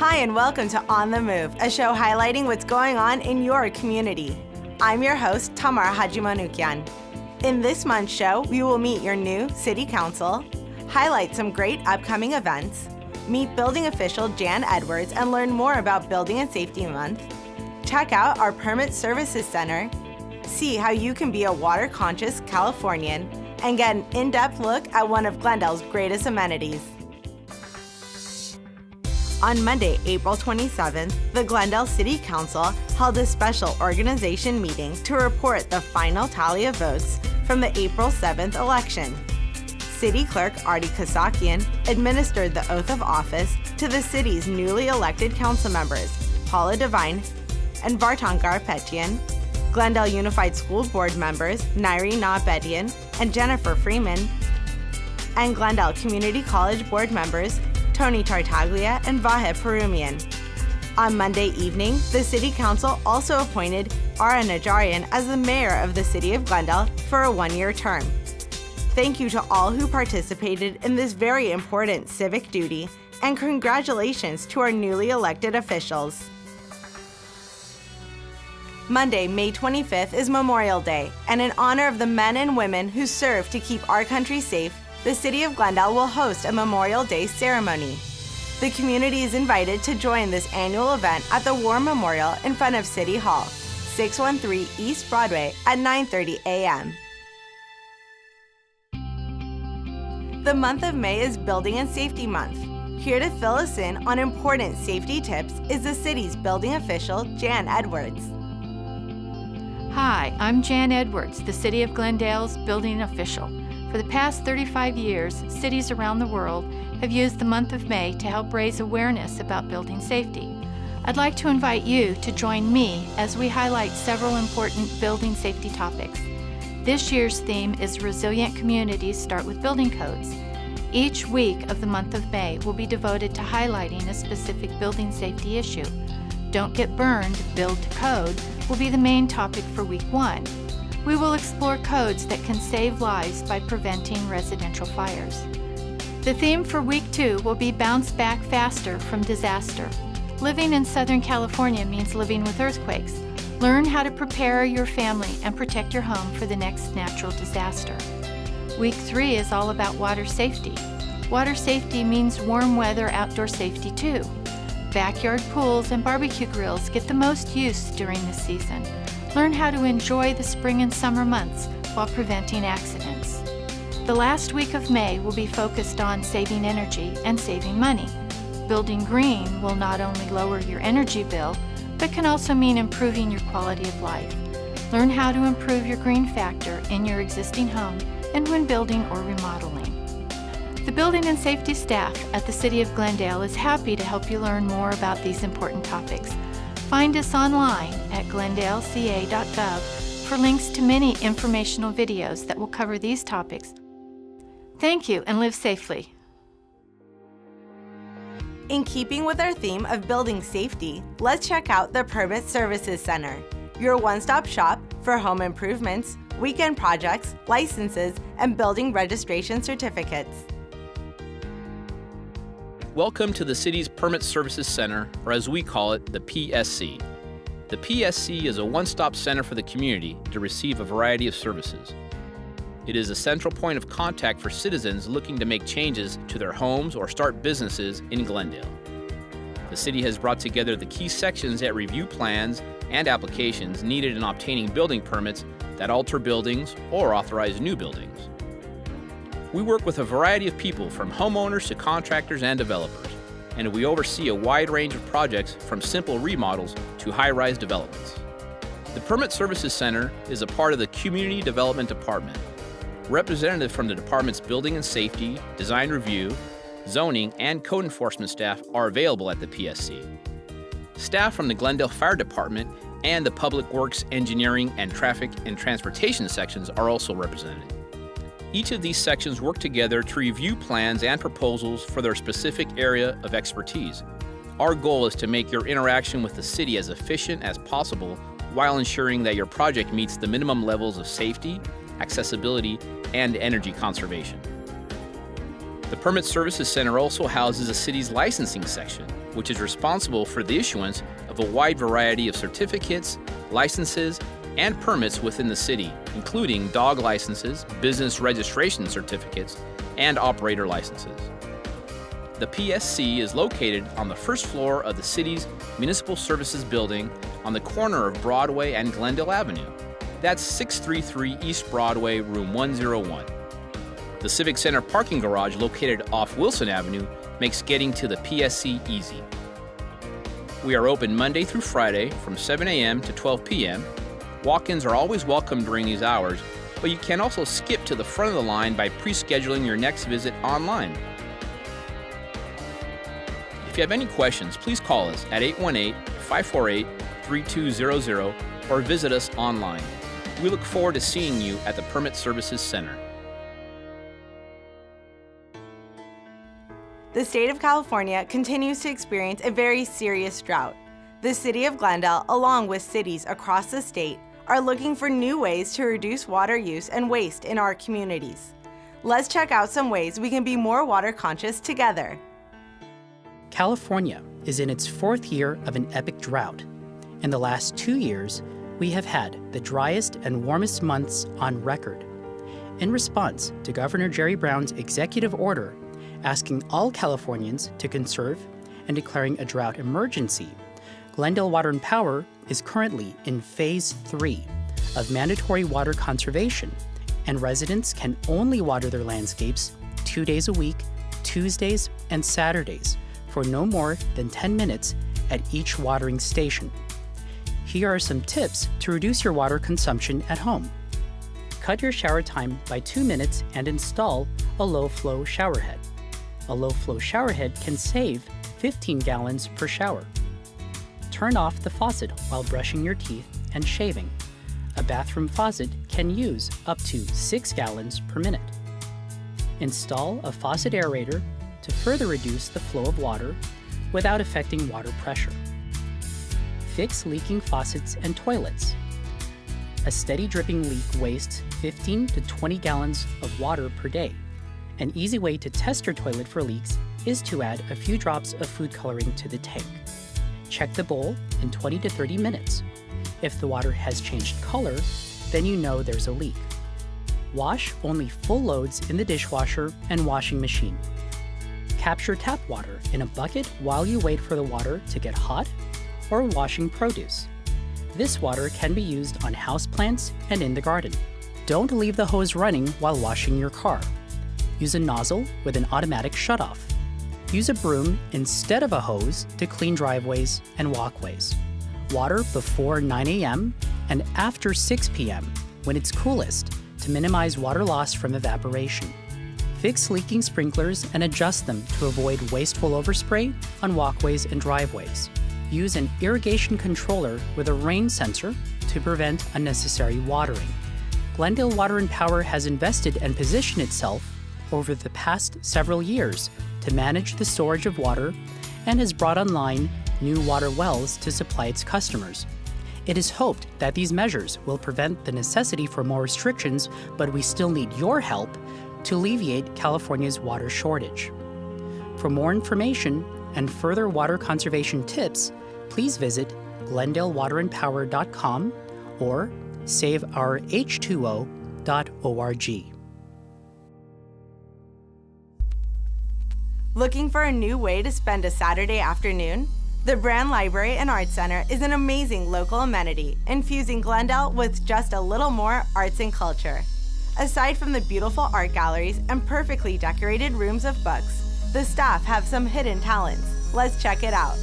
Hi and welcome to On the Move, a show highlighting what's going on in your community. I'm your host, Tamar Hajimanukyan. In this month's show, we will meet your new City Council, highlight some great upcoming events, meet building official Jan Edwards and learn more about Building and Safety Month, check out our Permit Services Center, see how you can be a water-conscious Californian, and get an in-depth look at one of Glendale's greatest amenities. On Monday, April 27th, the Glendale City Council held a special organization meeting to report the final tally of votes from the April 7th election. City Clerk Artie Kasakian administered the oath of office to the city's newly elected council members, Paula Devine and Vartan Garpetian, Glendale Unified School Board members, Nairi Nabedian and Jennifer Freeman, and Glendale Community College Board members, Tony Tartaglia and Vahe Perumian. On Monday evening, the City Council also appointed Ara Najarian as the mayor of the City of Glendale for a one-year term. Thank you to all who participated in this very important civic duty, and congratulations to our newly elected officials. Monday, May 25th is Memorial Day, and in honor of the men and women who serve to keep our country safe, the City of Glendale will host a Memorial Day ceremony. The community is invited to join this annual event at the War Memorial in front of City Hall, 613 East Broadway at 9:30 a.m. The month of May is Building and Safety Month. Here to fill us in on important safety tips is the city's building official, Jan Edwards. Hi, I'm Jan Edwards, the City of Glendale's building official. For the past 35 years, cities around the world have used the month of May to help raise awareness about building safety. I'd like to invite you to join me as we highlight several important building safety topics. This year's theme is Resilient Communities Start with Building Codes. Each week of the month of May will be devoted to highlighting a specific building safety issue. Don't Get Burned, Build to Code will be the main topic for week 1. We will explore codes that can save lives by preventing residential fires. The theme for week 2 will be Bounce Back Faster from Disaster. Living in Southern California means living with earthquakes. Learn how to prepare your family and protect your home for the next natural disaster. Week 3 is all about water safety. Water safety means warm weather outdoor safety too. Backyard pools and barbecue grills get the most use during this season. Learn how to enjoy the spring and summer months while preventing accidents. The last week of May will be focused on saving energy and saving money. Building green will not only lower your energy bill, but can also mean improving your quality of life. Learn how to improve your green factor in your existing home and when building or remodeling. The building and safety staff at the City of Glendale is happy to help you learn more about these important topics. Find us online at glendaleca.gov for links to many informational videos that will cover these topics. Thank you and live safely. In keeping with our theme of building safety, let's check out the Permit Services Center, your one-stop shop for home improvements, weekend projects, licenses, and building registration certificates. Welcome to the city's Permit Services Center, or as we call it, the PSC. The PSC is a one-stop center for the community to receive a variety of services. It is a central point of contact for citizens looking to make changes to their homes or start businesses in Glendale. The city has brought together the key sections that review plans and applications needed in obtaining building permits that alter buildings or authorize new buildings. We work with a variety of people from homeowners to contractors and developers, and we oversee a wide range of projects from simple remodels to high-rise developments. The Permit Services Center is a part of the Community Development Department. Representatives from the department's Building and Safety, Design Review, Zoning, and Code Enforcement staff are available at the PSC. Staff from the Glendale Fire Department and the Public Works, Engineering, and Traffic and Transportation sections are also represented. Each of these sections work together to review plans and proposals for their specific area of expertise. Our goal is to make your interaction with the city as efficient as possible while ensuring that your project meets the minimum levels of safety, accessibility, and energy conservation. The Permit Services Center also houses the city's licensing section, which is responsible for the issuance of a wide variety of certificates, licenses, and permits within the city, including dog licenses, business registration certificates, and operator licenses. The PSC is located on the first floor of the city's Municipal Services Building on the corner of Broadway and Glendale Avenue. That's 633 East Broadway, room 101. The Civic Center parking garage located off Wilson Avenue makes getting to the PSC easy. We are open Monday through Friday from 7 a.m. to 12 p.m. Walk-ins are always welcome during these hours, but you can also skip to the front of the line by pre-scheduling your next visit online. If you have any questions, please call us at 818-548-3200 or visit us online. We look forward to seeing you at the Permit Services Center. The state of California continues to experience a very serious drought. The city of Glendale, along with cities across the state, are looking for new ways to reduce water use and waste in our communities. Let's check out some ways we can be more water conscious together. California is in its fourth year of an epic drought. In the last 2 years, we have had the driest and warmest months on record. In response to Governor Jerry Brown's executive order asking all Californians to conserve and declaring a drought emergency, Glendale Water and Power is currently in Phase 3 of mandatory water conservation, and residents can only water their landscapes 2 days a week, Tuesdays and Saturdays, for no more than 10 minutes at each watering station. Here are some tips to reduce your water consumption at home. Cut your shower time by 2 minutes and install a low-flow showerhead. A low-flow showerhead can save 15 gallons per shower. Turn off the faucet while brushing your teeth and shaving. A bathroom faucet can use up to 6 gallons per minute. Install a faucet aerator to further reduce the flow of water without affecting water pressure. Fix leaking faucets and toilets. A steady dripping leak wastes 15 to 20 gallons of water per day. An easy way to test your toilet for leaks is to add a few drops of food coloring to the tank. Check the bowl in 20 to 30 minutes. If the water has changed color, then you know there's a leak. Wash only full loads in the dishwasher and washing machine. Capture tap water in a bucket while you wait for the water to get hot or washing produce. This water can be used on houseplants and in the garden. Don't leave the hose running while washing your car. Use a nozzle with an automatic shutoff. Use a broom instead of a hose to clean driveways and walkways. Water before 9 a.m. and after 6 p.m. when it's coolest to minimize water loss from evaporation. Fix leaking sprinklers and adjust them to avoid wasteful overspray on walkways and driveways. Use an irrigation controller with a rain sensor to prevent unnecessary watering. Glendale Water and Power has invested and positioned itself over the past several years to manage the storage of water and has brought online new water wells to supply its customers. It is hoped that these measures will prevent the necessity for more restrictions, but we still need your help to alleviate California's water shortage. For more information and further water conservation tips, please visit glendalewaterandpower.com or saveourh2o.org. Looking for a new way to spend a Saturday afternoon? The Brand Library and Arts Center is an amazing local amenity, infusing Glendale with just a little more arts and culture. Aside from the beautiful art galleries and perfectly decorated rooms of books, the staff have some hidden talents. Let's check it out.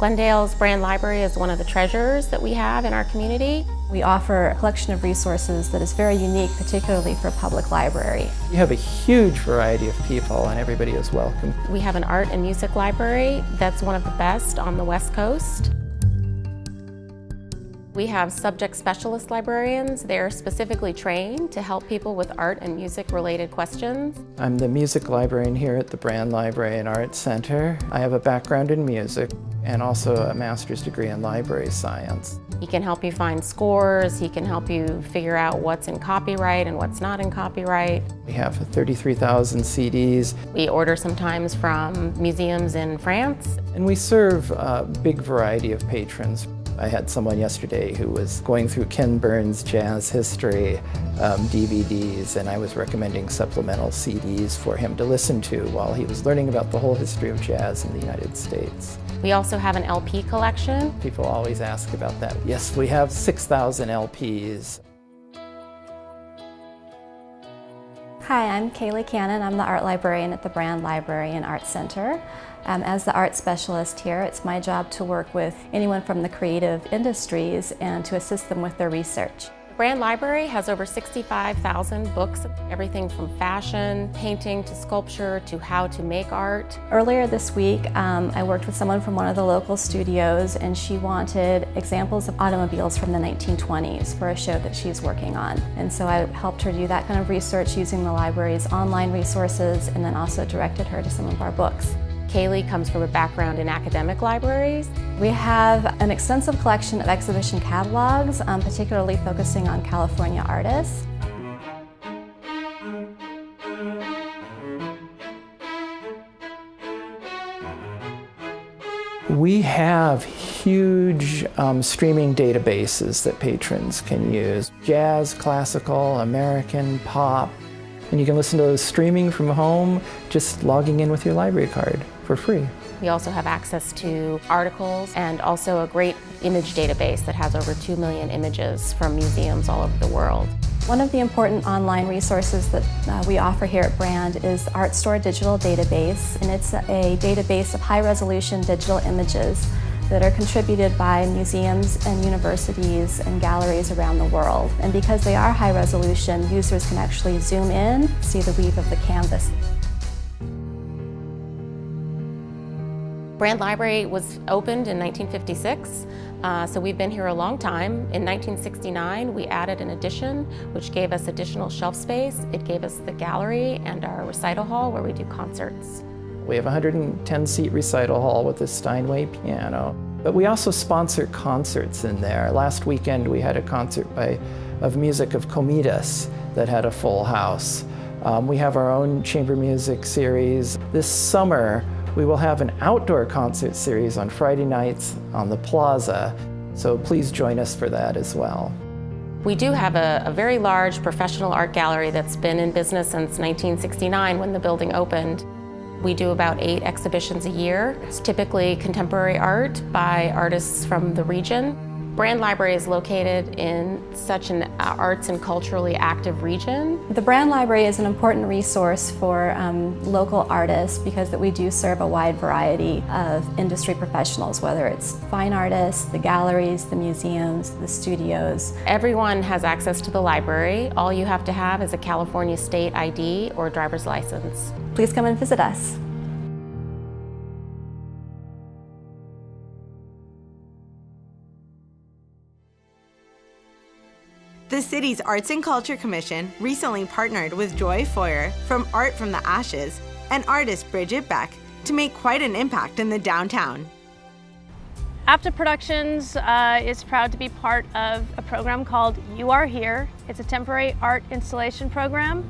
Glendale's Brand Library is one of the treasures that we have in our community. We offer a collection of resources that is very unique, particularly for a public library. You have a huge variety of people and everybody is welcome. We have an art and music library that's one of the best on the West Coast. We have subject specialist librarians. They're specifically trained to help people with art and music related questions. I'm the music librarian here at the Brand Library and Arts Center. I have a background in music. and also a master's degree in library science. He can help you find scores, he can help you figure out what's in copyright and what's not in copyright. We have 33,000 CDs. We order sometimes from museums in France. And we serve a big variety of patrons. I had someone yesterday who was going through Ken Burns' jazz history DVDs, and I was recommending supplemental CDs for him to listen to while he was learning about the whole history of jazz in the United States. We also have an LP collection. People always ask about that. Yes, we have 6,000 LPs. Hi, I'm Kaylee Cannon. I'm the art librarian at the Brand Library and Art Center. As the art specialist here, it's my job to work with anyone from the creative industries and to assist them with their research. The Brand Library has over 65,000 books, everything from fashion, painting, to sculpture, to how to make art. Earlier this week, I worked with someone from one of the local studios, and she wanted examples of automobiles from the 1920s for a show that she's working on. And so I helped her do that kind of research using the library's online resources, and then also directed her to some of our books. Kaylee comes from a background in academic libraries. We have an extensive collection of exhibition catalogs, particularly focusing on California artists. We have huge streaming databases that patrons can use. Jazz, classical, American, pop. And you can listen to those streaming from home, just logging in with your library card for free. We also have access to articles and also a great image database that has over 2 million images from museums all over the world. One of the important online resources that we offer here at Brand is the Art Store Digital Database, and it's a database of high-resolution digital images that are contributed by museums and universities and galleries around the world. And because they are high resolution, users can actually zoom in, see the weave of the canvas. Brand Library was opened in 1956, so we've been here a long time. In 1969, we added an addition, which gave us additional shelf space. It gave us the gallery and our recital hall where we do concerts. We have a 110-seat recital hall with a Steinway piano. But we also sponsor concerts in there. Last weekend we had a concert of music of Comidas that had a full house. We have our own chamber music series. This summer we will have an outdoor concert series on Friday nights on the plaza. So please join us for that as well. We do have a very large professional art gallery that's been in business since 1969 when the building opened. We do about 8 exhibitions a year. It's typically contemporary art by artists from the region. Brand Library is located in such an arts and culturally active region. The Brand Library is an important resource for local artists because we do serve a wide variety of industry professionals, whether it's fine artists, the galleries, the museums, the studios. Everyone has access to the library. All you have to have is a California state ID or driver's license. Please come and visit us. The city's Arts and Culture Commission recently partnered with Joy Foyer from Art from the Ashes and artist Bridget Beck to make quite an impact in the downtown. AFTA Productions is proud to be part of a program called You Are Here. It's a temporary art installation program.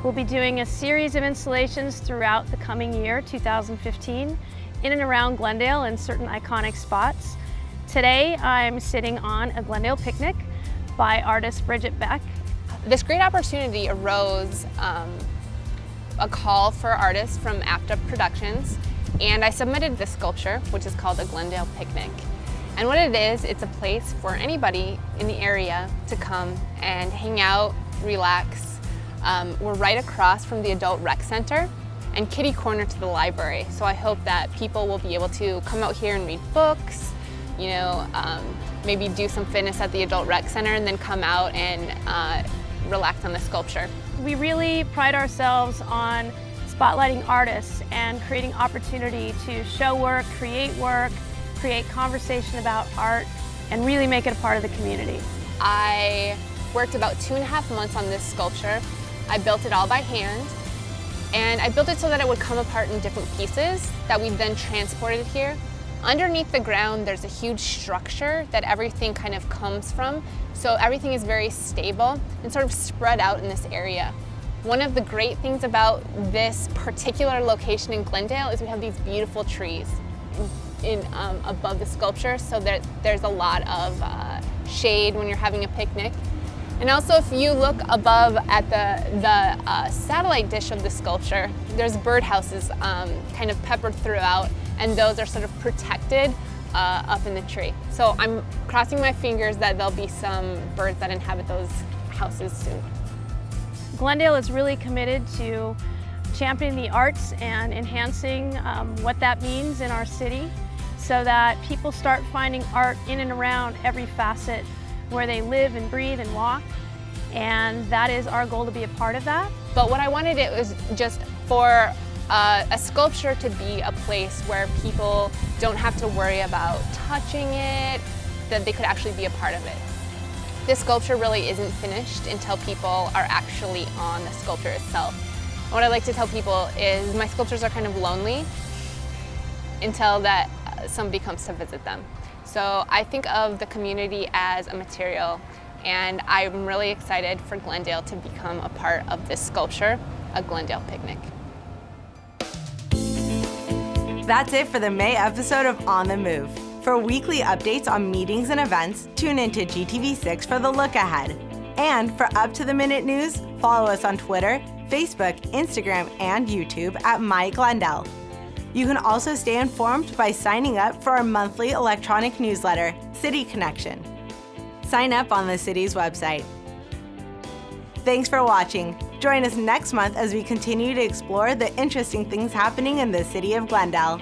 We'll be doing a series of installations throughout the coming year, 2015, in and around Glendale in certain iconic spots. Today, I'm sitting on a Glendale Picnic by artist Bridget Beck. This great opportunity arose a call for artists from AFTA Productions, and I submitted this sculpture, which is called a Glendale Picnic. And what it is, it's a place for anybody in the area to come and hang out, relax. We're right across from the Adult Rec Center and kitty corner to the library. So I hope that people will be able to come out here and read books, you know, maybe do some fitness at the Adult Rec Center and then come out and relax on the sculpture. We really pride ourselves on spotlighting artists and creating opportunity to show work, create conversation about art, and really make it a part of the community. I worked about 2.5 months on this sculpture. I built it all by hand, and I built it so that it would come apart in different pieces that we then transported here Underneath the ground, there's a huge structure that everything kind of comes from. So everything is very stable and sort of spread out in this area. One of the great things about this particular location in Glendale is we have these beautiful trees above the sculpture, so that there's a lot of shade when you're having a picnic. And also, if you look above at the satellite dish of the sculpture, there's birdhouses kind of peppered throughout, and those are sort of protected up in the tree. So I'm crossing my fingers that there'll be some birds that inhabit those houses soon. Glendale is really committed to championing the arts and enhancing what that means in our city, so that people start finding art in and around every facet where they live and breathe and walk. And that is our goal, to be a part of that. But what I wanted it was just for a sculpture to be a place where people don't have to worry about touching it, that they could actually be a part of it. This sculpture really isn't finished until people are actually on the sculpture itself. What I like to tell people is my sculptures are kind of lonely until that somebody comes to visit them. So I think of the community as a material, and I'm really excited for Glendale to become a part of this sculpture, a Glendale Picnic. That's it for the May episode of On the Move. For weekly updates on meetings and events, tune into GTV6 for the look ahead. And for up-to-the-minute news, follow us on Twitter, Facebook, Instagram, and YouTube at MyGlendale. You can also stay informed by signing up for our monthly electronic newsletter, City Connection. Sign up on the city's website. Thanks for watching. Join us next month as we continue to explore the interesting things happening in the city of Glendale.